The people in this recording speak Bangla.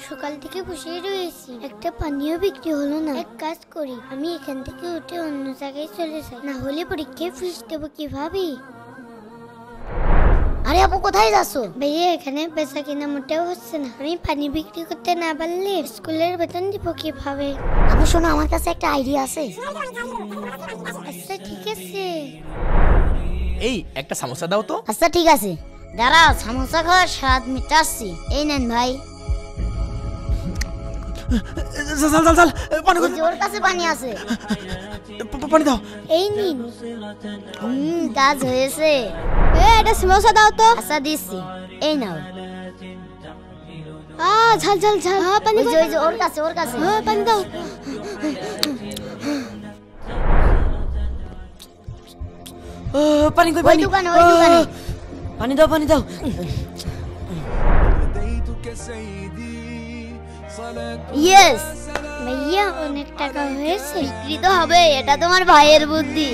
সকাল থেকে বসে রয়েছি, একটা পানিও বিক্রি হলো না। এক কাজ করি, আমি এখান থেকে উঠে অন্য জায়গায় চলে যাই, না হলে পরীক্ষায় ফিস দেবো কিভাবে। আরে আপু কোথায় যাচ্ছো? ভাইয়া এখানে বেচা কিনা মোটেও হচ্ছে না, আমি পানি বিক্রি করতে না পারলে স্কুলের বেতন দিব কিভাবে? আপু শোনো, আমার কাছে একটা আইডিয়া আছে। আচ্ছা ঠিক আছে। এই একটা সামোসা দাও তো। আচ্ছা ঠিক আছে, দাঁড়াও, সামোসা খাওয়ার স্বাদ মিটাচ্ছি। এই নেন ভাই। পানি ওর কাছে পানি আছে। পানি দাও। এই নিন। কাজ হয়েছে। এটা সমোসা দাও তো। আচ্ছা দিচ্ছি, এই নাও। ঝাল ঝাল ঝাল। পানি ওই যে ওর কাছে, ওর কাছে। পানি দাও। পানি কই? ওই দোকানে, ওই দোকানে। পানি দাও, পানি দাও। ইয়েস ভাইয়া অনেক টাকা হয়েছে। বিক্রি তো হবে, এটা তোমার ভাইয়ের বুদ্ধি।